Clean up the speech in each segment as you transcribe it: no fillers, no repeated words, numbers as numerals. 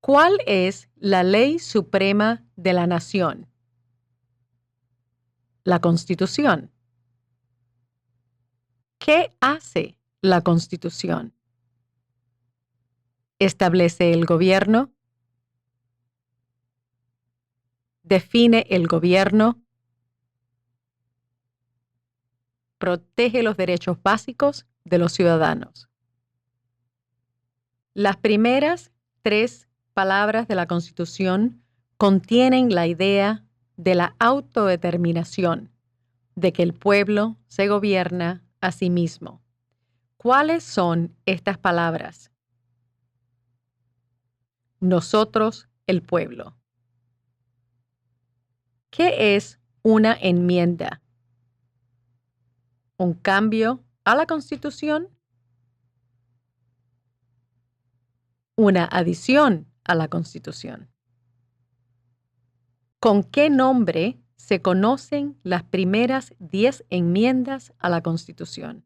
¿Cuál es la ley suprema de la nación? La Constitución. ¿Qué hace la Constitución? Establece el gobierno. Define el gobierno. Protege los derechos básicos de los ciudadanos. Las primeras 3 palabras de la Constitución contienen la idea de la autodeterminación, de que el pueblo se gobierna a sí mismo. ¿Cuáles son estas palabras? Nosotros, el pueblo. ¿Qué es una enmienda? ¿Un cambio a la Constitución? Una adición a la Constitución. ¿Con qué nombre se conocen las primeras 10 enmiendas a la Constitución?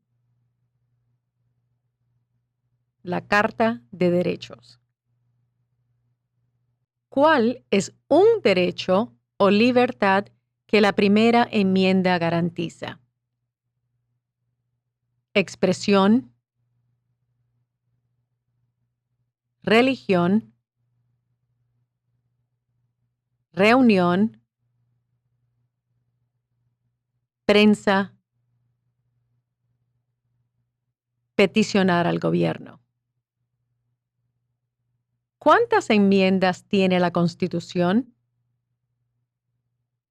La Carta de Derechos. ¿Cuál es un derecho o libertad que la primera enmienda garantiza? Expresión, religión, reunión, prensa, peticionar al gobierno. ¿Cuántas enmiendas tiene la Constitución?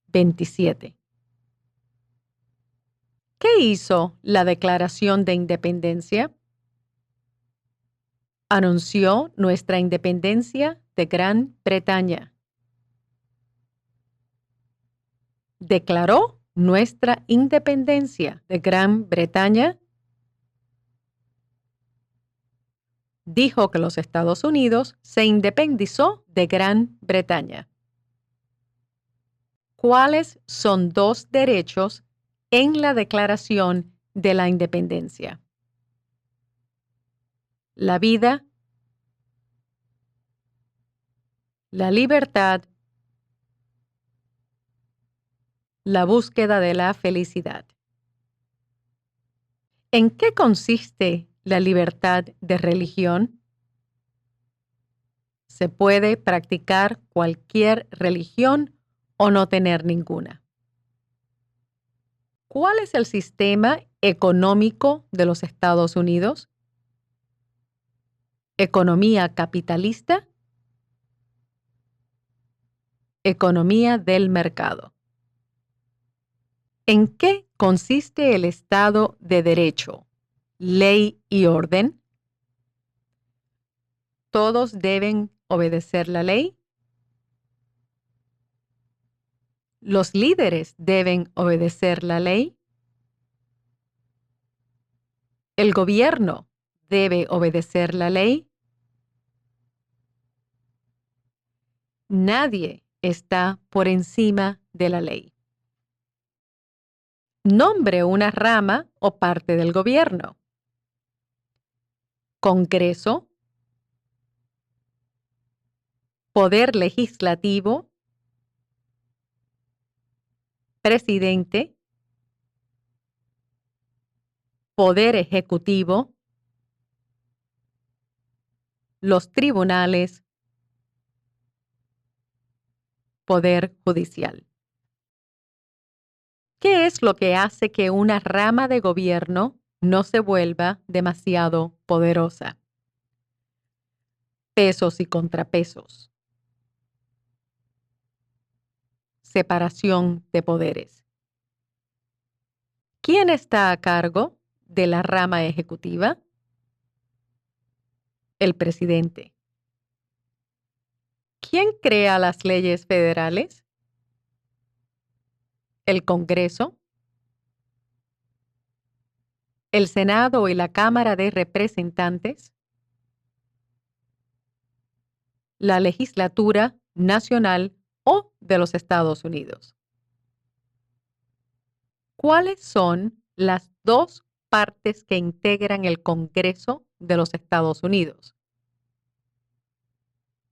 27. ¿Qué hizo la Declaración de Independencia? Anunció nuestra independencia de Gran Bretaña. Declaró nuestra independencia de Gran Bretaña. Dijo que los Estados Unidos se independizó de Gran Bretaña. ¿Cuáles son 2 derechos en la Declaración de la Independencia? La vida, la libertad, la búsqueda de la felicidad. ¿En qué consiste la libertad de religión? Se puede practicar cualquier religión o no tener ninguna. ¿Cuál es el sistema económico de los Estados Unidos? Economía capitalista. Economía del mercado. ¿En qué consiste el Estado de Derecho, ley y orden? ¿Todos deben obedecer la ley? ¿Los líderes deben obedecer la ley? ¿El gobierno debe obedecer la ley? Nadie está por encima de la ley. Nombre una rama o parte del gobierno. Congreso, Poder Legislativo, Presidente, Poder Ejecutivo, los tribunales, Poder Judicial. ¿Qué es lo que hace que una rama de gobierno no se vuelva demasiado poderosa? Pesos y contrapesos. Separación de poderes. ¿Quién está a cargo de la rama ejecutiva? El presidente. ¿Quién crea las leyes federales? El Congreso. El Senado y la Cámara de Representantes. La legislatura nacional o de los Estados Unidos. ¿Cuáles son las 2 partes que integran el Congreso de los Estados Unidos?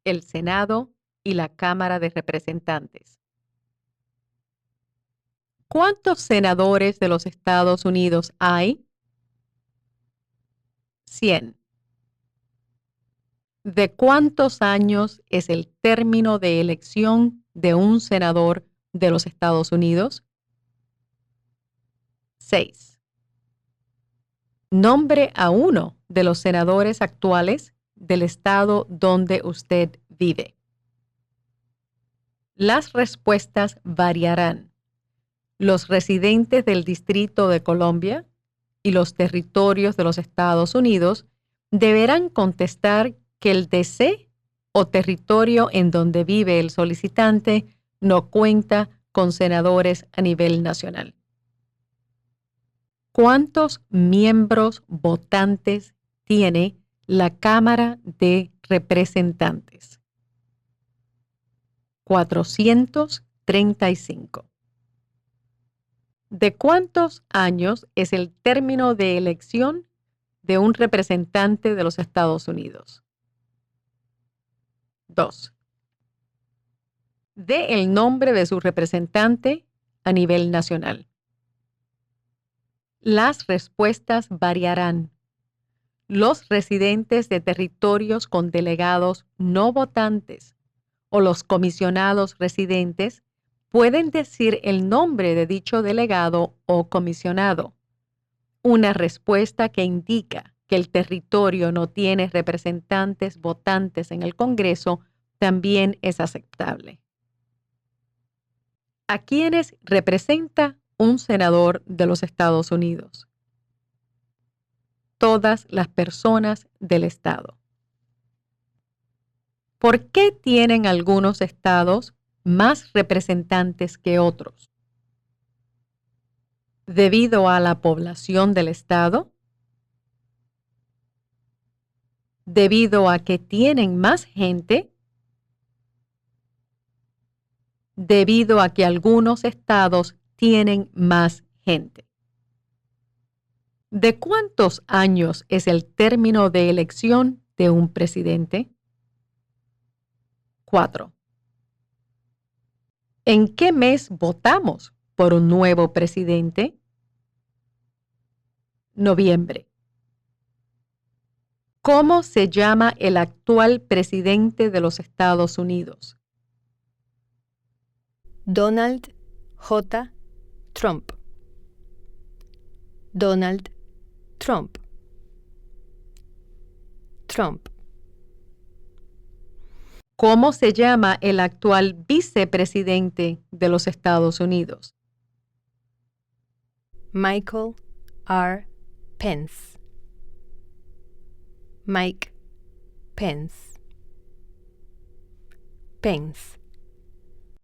el Senado y la Cámara de Representantes. ¿Cuántos senadores de los Estados Unidos hay? 100. ¿De cuántos años es el término de elección de un senador de los Estados Unidos? 6. Nombre a uno de los senadores actuales del estado donde usted vive. Las respuestas variarán. Los residentes del Distrito de Columbia y los territorios de los Estados Unidos deberán contestar que el DC o territorio en donde vive el solicitante no cuenta con senadores a nivel nacional. ¿Cuántos miembros votantes tiene la Cámara de Representantes? 435. ¿De cuántos años es el término de elección de un representante de los Estados Unidos? 2. Dé el nombre de su representante a nivel nacional. Las respuestas variarán. Los residentes de territorios con delegados no votantes o los comisionados residentes pueden decir el nombre de dicho delegado o comisionado. Una respuesta que indica que el territorio no tiene representantes votantes en el Congreso también es aceptable. ¿A quiénes representa un senador de los Estados Unidos? Todas las personas del estado. ¿Por qué tienen algunos estados más representantes que otros? ¿Debido a la población del estado? ¿Debido a que tienen más gente? Debido a que algunos estados tienen más gente. ¿De cuántos años es el término de elección de un presidente? 4. ¿En qué mes votamos por un nuevo presidente? Noviembre. ¿Cómo se llama el actual presidente de los Estados Unidos? Donald J. Trump. Donald Trump. Trump. ¿Cómo se llama el actual vicepresidente de los Estados Unidos? Michael R. Pence. Mike Pence. Pence.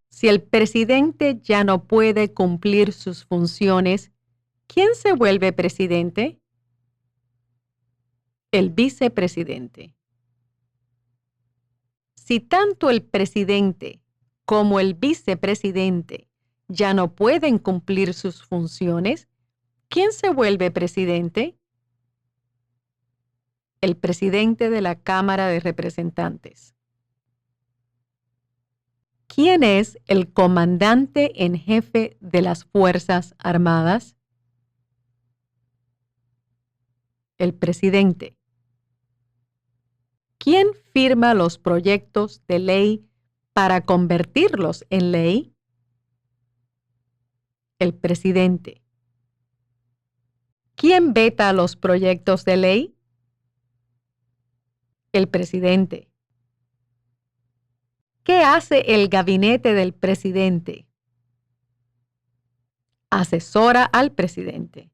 Si el presidente ya no puede cumplir sus funciones, ¿quién se vuelve presidente? El vicepresidente. Si tanto el presidente como el vicepresidente ya no pueden cumplir sus funciones, ¿quién se vuelve presidente? El presidente de la Cámara de Representantes. ¿Quién es el comandante en jefe de las Fuerzas Armadas? El presidente. ¿Quién firma los proyectos de ley para convertirlos en ley? El presidente. ¿Quién veta los proyectos de ley? El presidente. ¿Qué hace el gabinete del presidente? Asesora al presidente.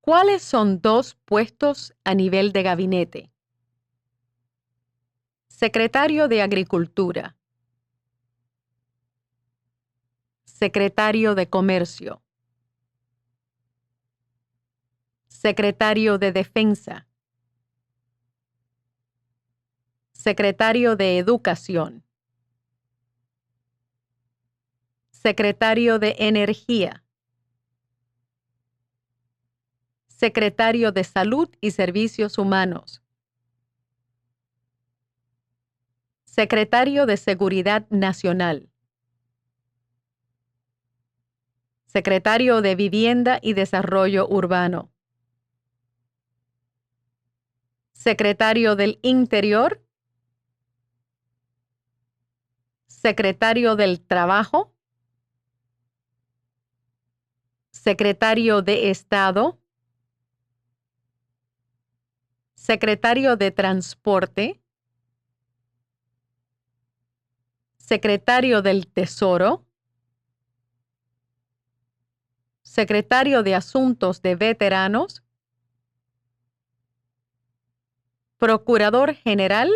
¿Cuáles son dos puestos a nivel de gabinete? Secretario de Agricultura. Secretario de Comercio. Secretario de Defensa. Secretario de Educación. Secretario de Energía. Secretario de Salud y Servicios Humanos. Secretario de Seguridad Nacional. Secretario de Vivienda y Desarrollo Urbano. Secretario del Interior. Secretario del Trabajo. Secretario de Estado. Secretario de Transporte. Secretario del Tesoro. Secretario de Asuntos de Veteranos. Procurador General.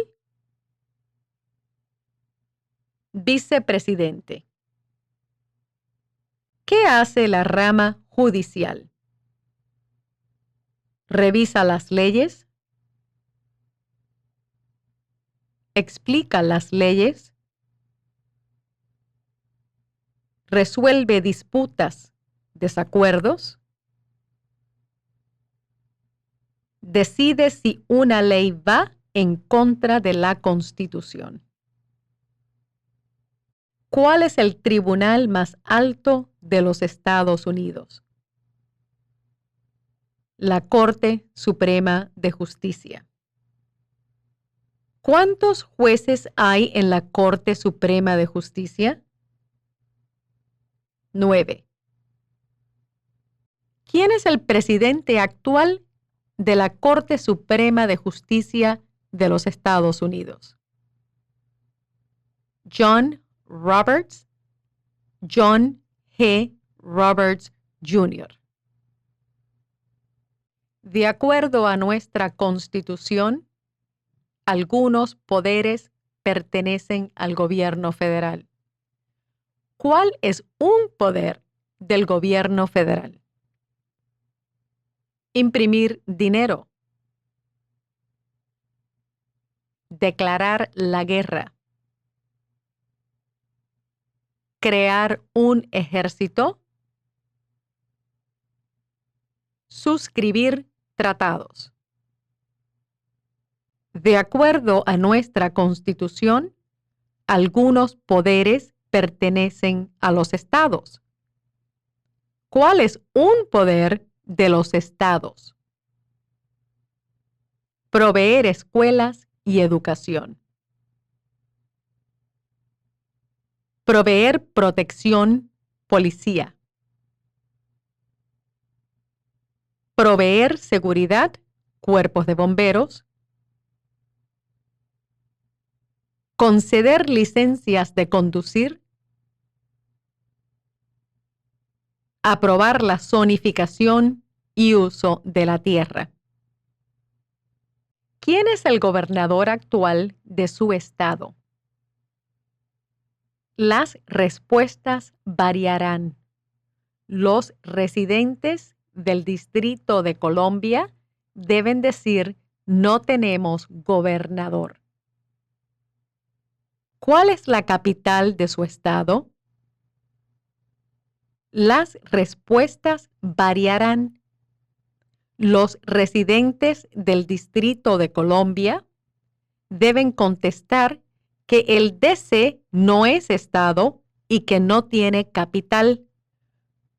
Vicepresidente. ¿Qué hace la rama judicial? Revisa las leyes. Explica las leyes. Resuelve disputas, desacuerdos. Decide si una ley va en contra de la Constitución. ¿Cuál es el tribunal más alto de los Estados Unidos? La Corte Suprema de Justicia. ¿Cuántos jueces hay en la Corte Suprema de Justicia? 9. ¿Quién es el presidente actual de la Corte Suprema de Justicia de los Estados Unidos? John Roberts, John G. Roberts, Jr. De acuerdo a nuestra Constitución, algunos poderes pertenecen al gobierno federal. ¿Cuál es un poder del gobierno federal? Imprimir dinero. Declarar la guerra. Crear un ejército. Suscribir tratados. De acuerdo a nuestra Constitución, algunos poderes pertenecen a los estados. ¿Cuál es un poder de los estados? Proveer escuelas y educación. Proveer protección, policía. Proveer seguridad, cuerpos de bomberos. Conceder licencias de conducir. Aprobar la zonificación y uso de la tierra. ¿Quién es el gobernador actual de su estado? Las respuestas variarán. Los residentes del Distrito de Columbia deben decir: no tenemos gobernador. ¿Cuál es la capital de su estado? Las respuestas variarán. Los residentes del Distrito de Columbia deben contestar que el DC no es estado y que no tiene capital.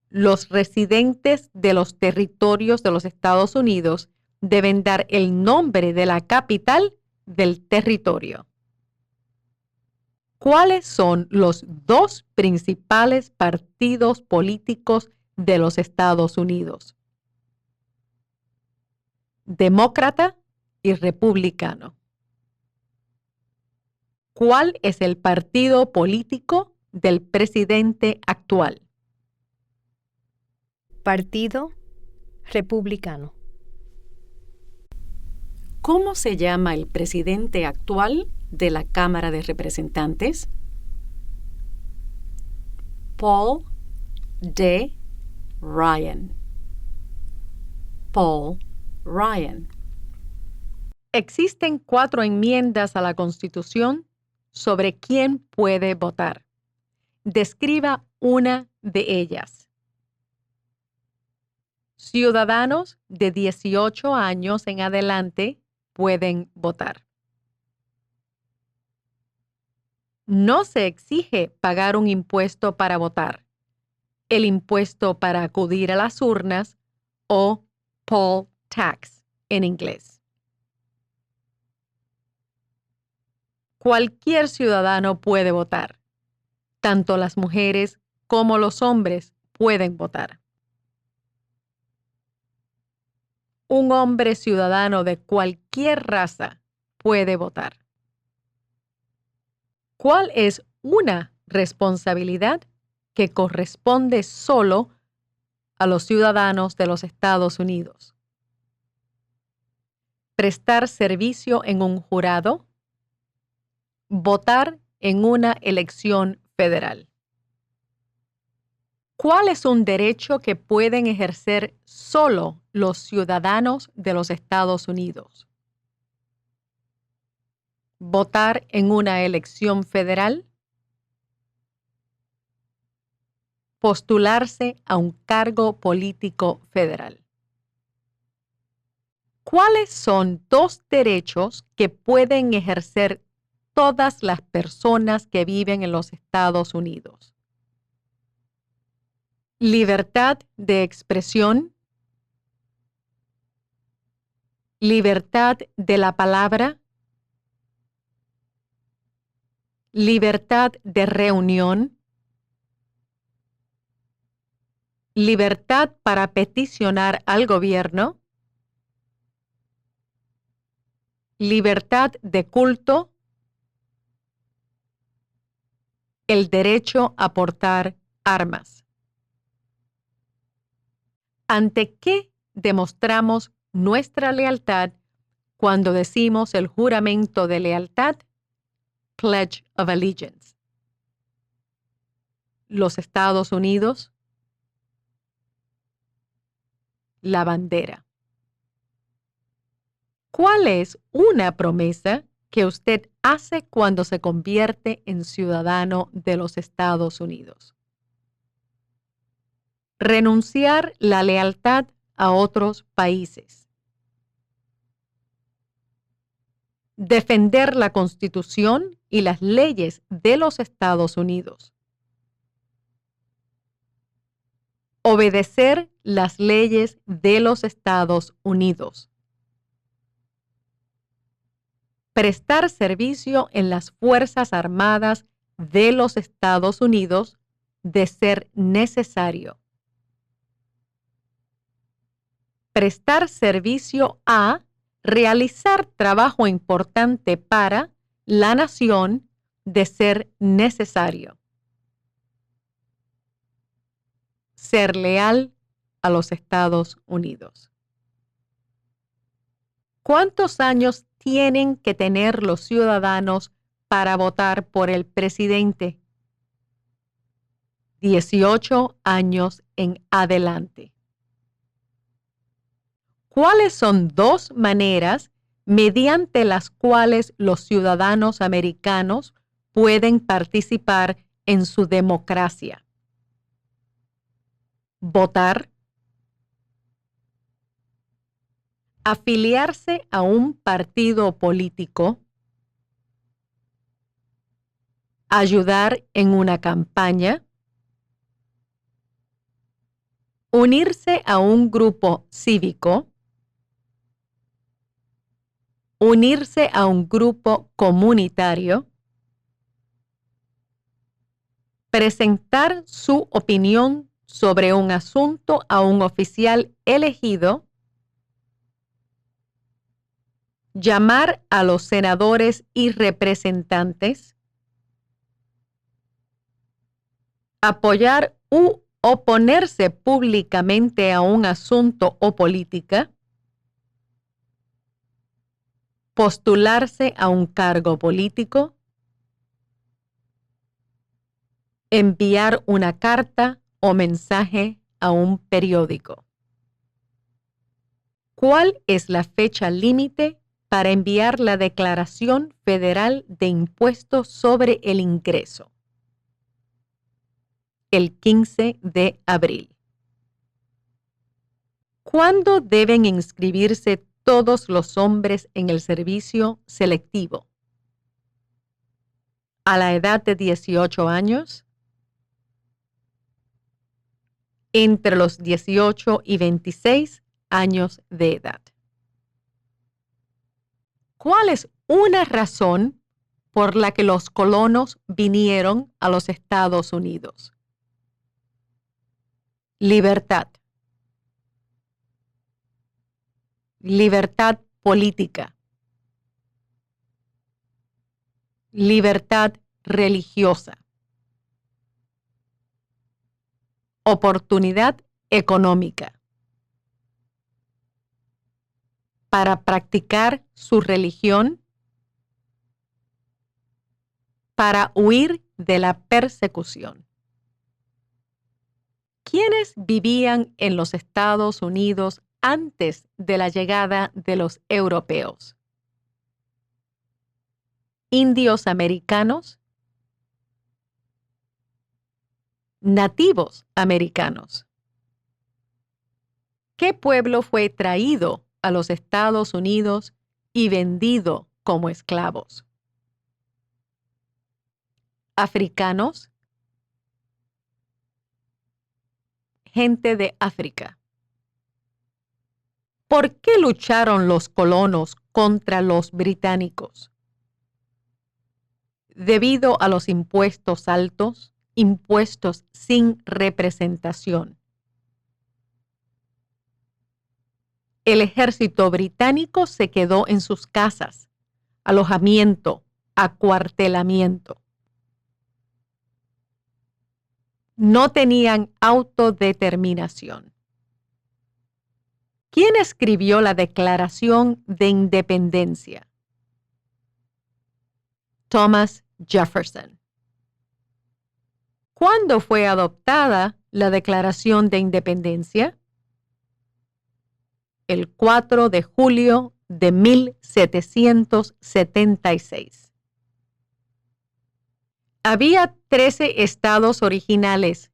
Los residentes de los territorios de los Estados Unidos deben dar el nombre de la capital del territorio. ¿Cuáles son los dos principales partidos políticos de los Estados Unidos? Demócrata y republicano. ¿Cuál es el partido político del presidente actual? Partido Republicano. ¿Cómo se llama el presidente actual de la Cámara de Representantes? Paul D. Ryan. Paul Ryan. Existen 4 enmiendas a la Constitución sobre quién puede votar. Describa una de ellas. Ciudadanos de 18 años en adelante pueden votar. No se exige pagar un impuesto para votar, el impuesto para acudir a las urnas o poll tax en inglés. Cualquier ciudadano puede votar. Tanto las mujeres como los hombres pueden votar. Un hombre ciudadano de cualquier raza puede votar. ¿Cuál es una responsabilidad que corresponde solo a los ciudadanos de los Estados Unidos? Prestar servicio en un jurado. Votar en una elección federal. ¿Cuál es un derecho que pueden ejercer solo los ciudadanos de los Estados Unidos? Votar en una elección federal. Postularse a un cargo político federal. ¿Cuáles son dos derechos que pueden ejercer todas las personas que viven en los Estados Unidos? Libertad de expresión, libertad de la palabra, libertad de reunión, libertad para peticionar al gobierno, libertad de culto, el derecho a portar armas. ¿Ante qué demostramos nuestra lealtad cuando decimos el juramento de lealtad? Pledge of Allegiance. Los Estados Unidos, la bandera. ¿Cuál es una promesa que usted hace cuando se convierte en ciudadano de los Estados Unidos? Renunciar la lealtad a otros países. Defender la Constitución y las leyes de los Estados Unidos. Obedecer las leyes de los Estados Unidos. Prestar servicio en las Fuerzas Armadas de los Estados Unidos de ser necesario. Prestar servicio a realizar trabajo importante para la nación de ser necesario. Ser leal a los Estados Unidos. ¿Cuántos años tienen que tener los ciudadanos para votar por el presidente? 18 años en adelante. ¿Cuáles son dos maneras mediante las cuales los ciudadanos americanos pueden participar en su democracia? Votar. Afiliarse a un partido político. Ayudar en una campaña. Unirse a un grupo cívico. Unirse a un grupo comunitario. Presentar su opinión sobre un asunto a un oficial elegido. Llamar a los senadores y representantes. Apoyar u oponerse públicamente a un asunto o política. Postularse a un cargo político. Enviar una carta o mensaje a un periódico. ¿Cuál es la fecha límite para enviar la Declaración Federal de Impuestos sobre el Ingreso? El 15 de abril. ¿Cuándo deben inscribirse todos los hombres en el servicio selectivo? a la edad de 18 años, entre los 18 y 26 años de edad. ¿Cuál es una razón por la que los colonos vinieron a los Estados Unidos? Libertad. Libertad política. Libertad religiosa. Oportunidad económica. Para practicar su religión. Para huir de la persecución. ¿Quiénes vivían en los Estados Unidos antes de la llegada de los europeos? Indios americanos, nativos americanos. ¿Qué pueblo fue traído a los Estados Unidos y vendido como esclavos? Africanos, gente de África. ¿Por qué lucharon los colonos contra los británicos? Debido a los impuestos altos, impuestos sin representación. El ejército británico se quedó en sus casas, alojamiento, acuartelamiento. No tenían autodeterminación. ¿Quién escribió la Declaración de Independencia? Thomas Jefferson. ¿Cuándo fue adoptada la Declaración de Independencia? El 4 de julio de 1776. Había 13 estados originales.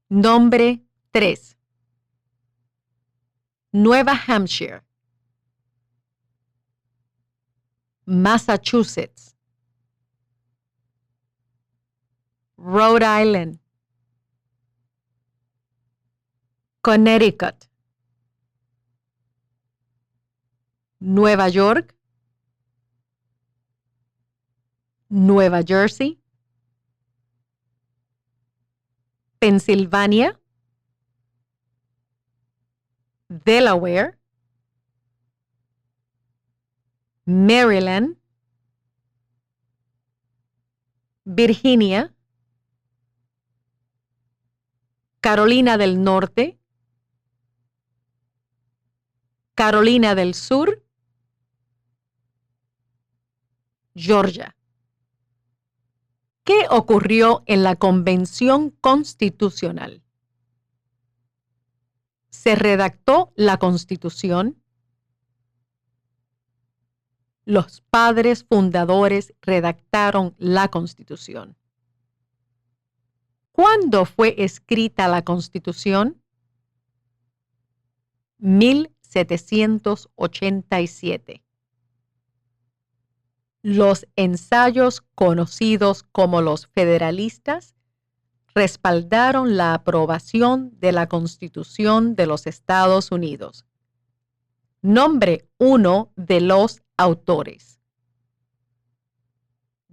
Nombre 3. Nueva Hampshire, Massachusetts, Rhode Island, Connecticut, Nueva York, Nueva Jersey, Pensilvania, Delaware, Maryland, Virginia, Carolina del Norte, Carolina del Sur, Georgia. ¿Qué ocurrió en la Convención Constitucional? ¿Se redactó la Constitución? Los padres fundadores redactaron la Constitución. ¿Cuándo fue escrita la Constitución? 1787. Los ensayos conocidos como los federalistas respaldaron la aprobación de la Constitución de los Estados Unidos. Nombre 1 de los autores.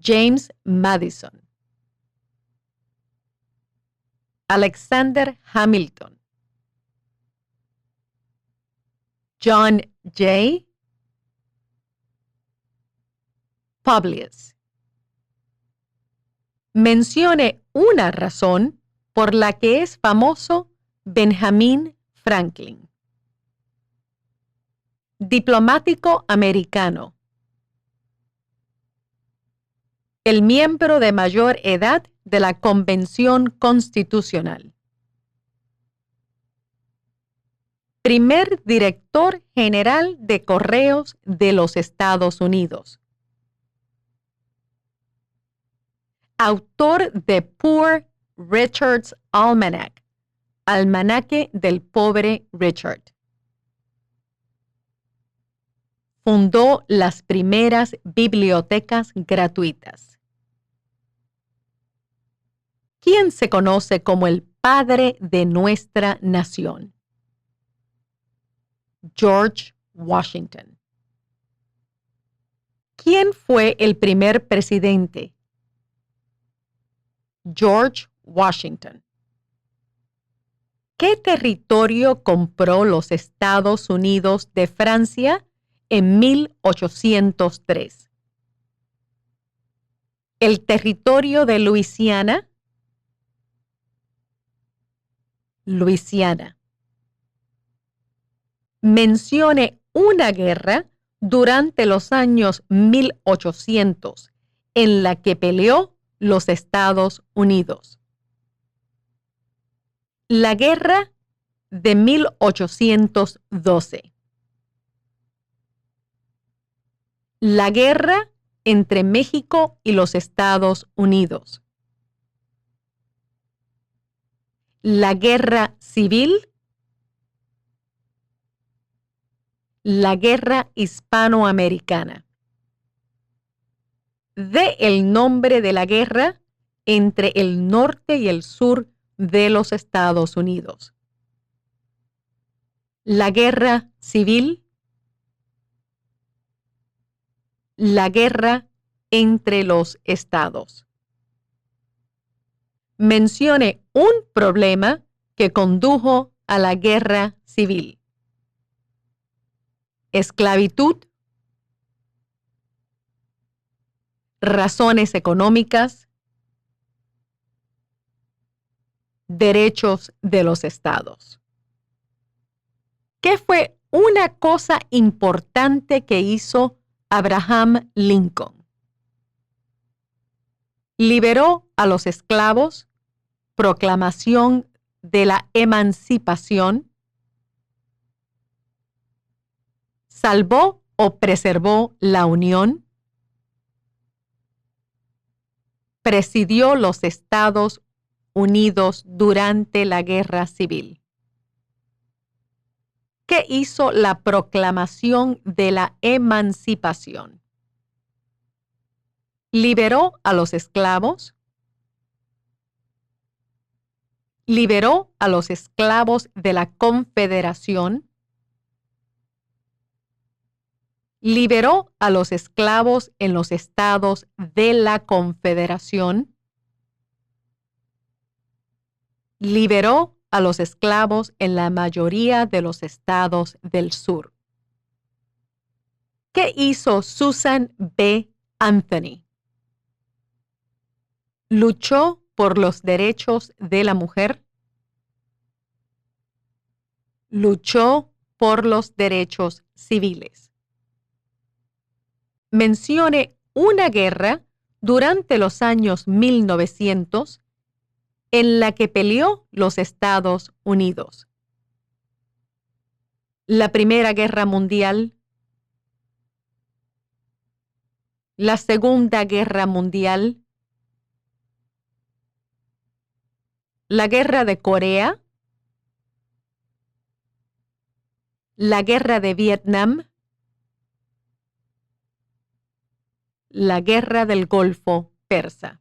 James Madison. Alexander Hamilton. John Jay. Publius. Mencione una razón por la que es famoso Benjamin Franklin. Diplomático americano. El miembro de mayor edad de la Convención Constitucional. Primer director general de Correos de los Estados Unidos. Autor de Poor Richard's Almanac, Almanaque del Pobre Richard. Fundó las primeras bibliotecas gratuitas. ¿Quién se conoce como el padre de nuestra nación? George Washington. ¿Quién fue el primer presidente? George Washington. ¿Qué territorio compró los Estados Unidos de Francia en 1803? ¿El territorio de Luisiana? Luisiana. Mencione una guerra durante los años 1800 en la que peleó los Estados Unidos. La guerra de 1812. La guerra entre México y los Estados Unidos. La guerra civil. La guerra hispanoamericana. Dé el nombre de la guerra entre el norte y el sur de los Estados Unidos. La guerra civil. La guerra entre los estados. Mencione un problema que condujo a la guerra civil. Esclavitud. Razones económicas. Derechos de los estados. ¿Qué fue una cosa importante que hizo Abraham Lincoln? Liberó a los esclavos, proclamación de la emancipación, salvó o preservó la unión, presidió los Estados Unidos durante la Guerra Civil. ¿Qué hizo la proclamación de la emancipación? Liberó a los esclavos. Liberó a los esclavos de la Confederación. Liberó a los esclavos en los estados de la Confederación. Liberó a los esclavos en la mayoría de los estados del sur. ¿Qué hizo Susan B. Anthony? Luchó por los derechos de la mujer. Luchó por los derechos civiles. Mencione una guerra durante los años 1900 en la que peleó los Estados Unidos. La Primera Guerra Mundial. La Segunda Guerra Mundial. La Guerra de Corea. La Guerra de Vietnam. La Guerra del Golfo Persa.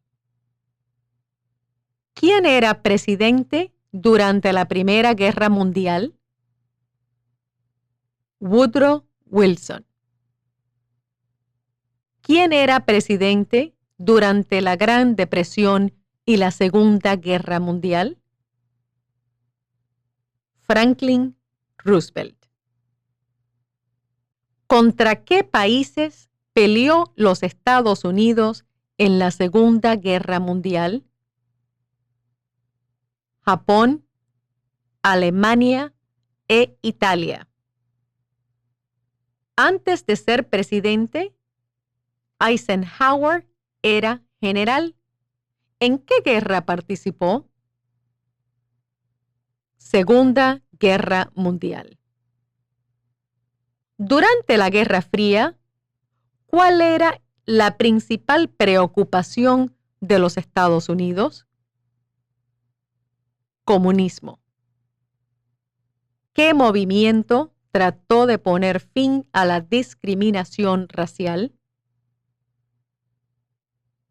¿Quién era presidente durante la Primera Guerra Mundial? Woodrow Wilson. ¿Quién era presidente durante la Gran Depresión y la Segunda Guerra Mundial? Franklin Roosevelt. ¿Contra qué países peleó los Estados Unidos en la Segunda Guerra Mundial? Japón, Alemania e Italia. Antes de ser presidente, Eisenhower era general. ¿En qué guerra participó? Segunda Guerra Mundial. Durante la Guerra Fría, ¿cuál era la principal preocupación de los Estados Unidos? Comunismo. ¿Qué movimiento trató de poner fin a la discriminación racial?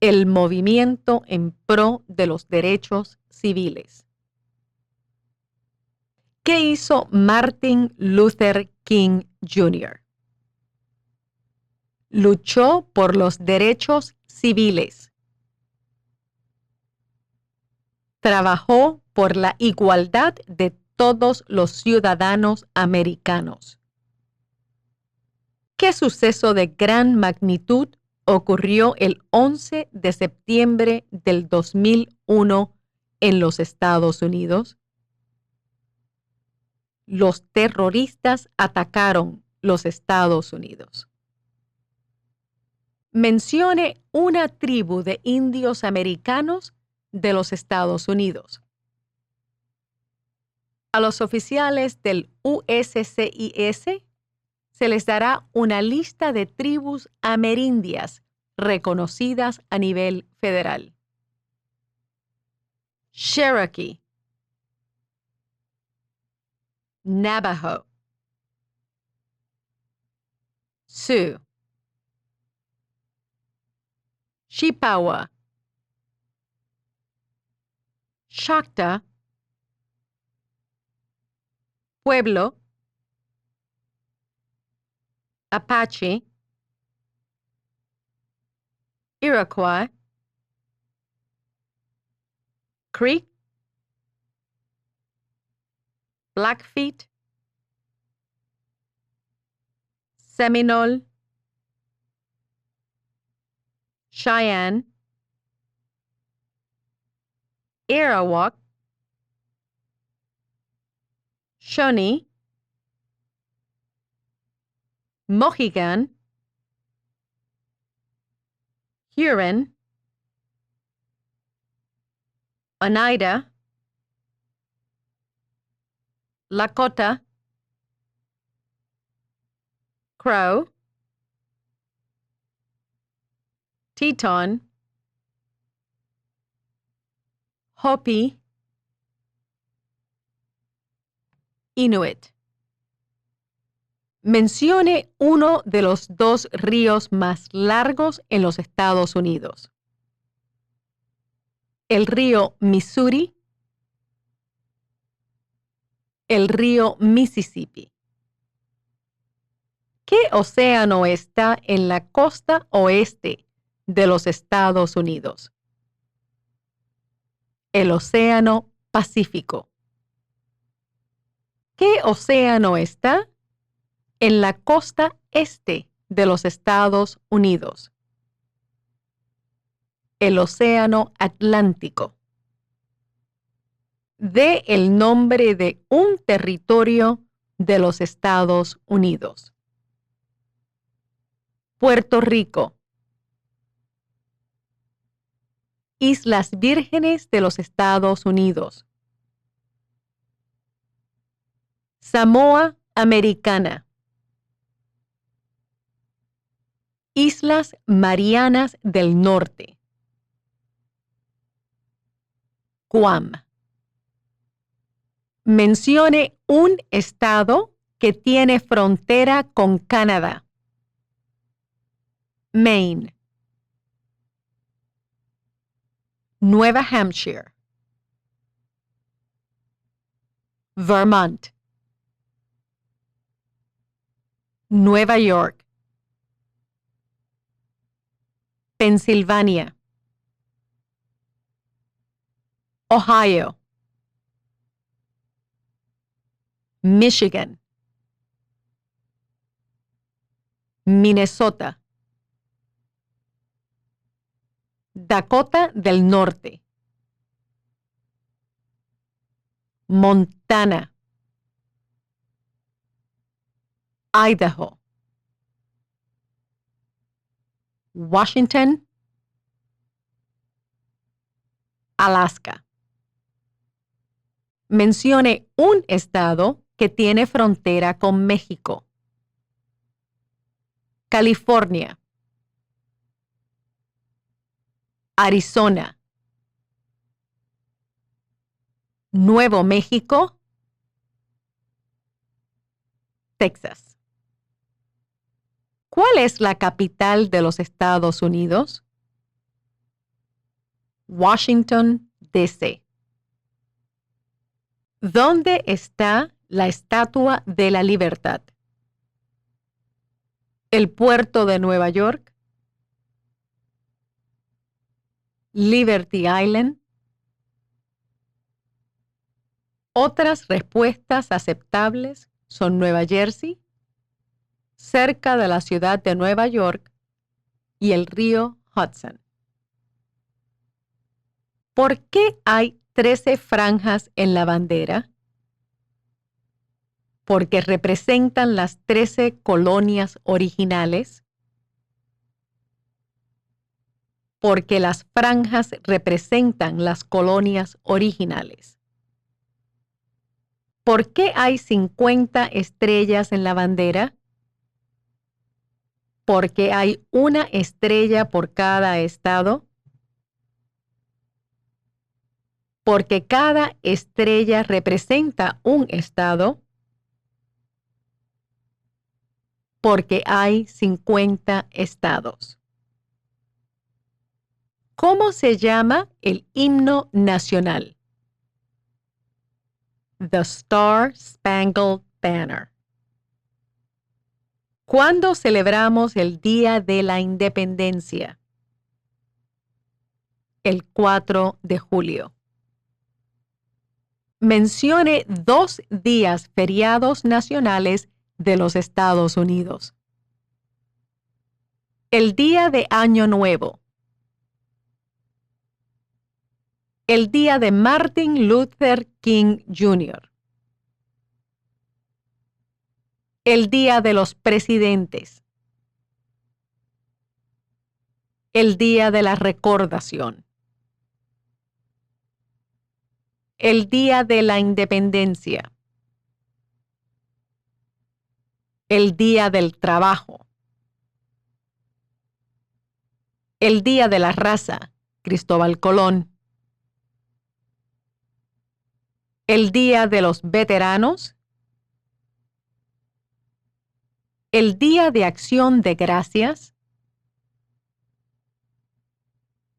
el movimiento en pro de los derechos civiles. ¿Qué hizo Martin Luther King Jr.? Luchó por los derechos civiles. Trabajó por la igualdad de todos los ciudadanos americanos. ¿Qué suceso de gran magnitud ocurrió el 11 de septiembre del 2001 en los Estados Unidos? Los terroristas atacaron los Estados Unidos. Mencione una tribu de indios americanos de los Estados Unidos. A los oficiales del USCIS se les dará una lista de tribus amerindias reconocidas a nivel federal. Cherokee, Navajo, Sioux, Chippewa, Choctaw, Pueblo, Apache, Iroquois, Creek, Blackfeet, Seminole, Cheyenne, Arawak, Shawnee, Mohegan, Huron, Oneida, Lakota, Crow, Teton, Hopi, Inuit. Mencione uno de los dos ríos más largos en los Estados Unidos. El río Missouri, el río Mississippi. ¿Qué océano está en la costa oeste de los Estados Unidos? El Océano Pacífico. ¿Qué océano está en la costa este de los Estados Unidos? El Océano Atlántico. Dé el nombre de un territorio de los Estados Unidos. Puerto Rico. Islas Vírgenes de los Estados Unidos. Samoa Americana. Islas Marianas del Norte. Guam. Mencione un estado que tiene frontera con Canadá. Maine. Nueva Hampshire. Vermont. Nueva York. Pensilvania. Ohio. Michigan. Minnesota. Dakota del Norte. Montana. Idaho. Washington. Alaska. Mencione un estado que tiene frontera con México. California. Arizona. Nuevo México. Texas. ¿Cuál es la capital de los Estados Unidos? Washington, D.C. ¿Dónde está la Estatua de la Libertad? ¿El puerto de Nueva York? ¿Liberty Island? Otras respuestas aceptables son Nueva Jersey, cerca de la ciudad de Nueva York y el río Hudson. ¿Por qué hay 13 franjas en la bandera? Porque representan las 13 colonias originales. Porque las franjas representan las colonias originales. ¿Por qué hay 50 estrellas en la bandera? Porque hay una estrella por cada estado. Porque cada estrella representa un estado. Porque hay 50 estados. ¿Cómo se llama el himno nacional? The Star Spangled Banner. ¿Cuándo celebramos el Día de la Independencia? El 4 de julio. Mencione 2 días feriados nacionales de los Estados Unidos. El Día de Año Nuevo. El Día de Martin Luther King Jr. El Día de los Presidentes. El Día de la Recordación. El Día de la Independencia. El Día del Trabajo. El Día de la Raza, Cristóbal Colón. El Día de los Veteranos. El Día de Acción de Gracias.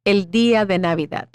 El Día de Navidad.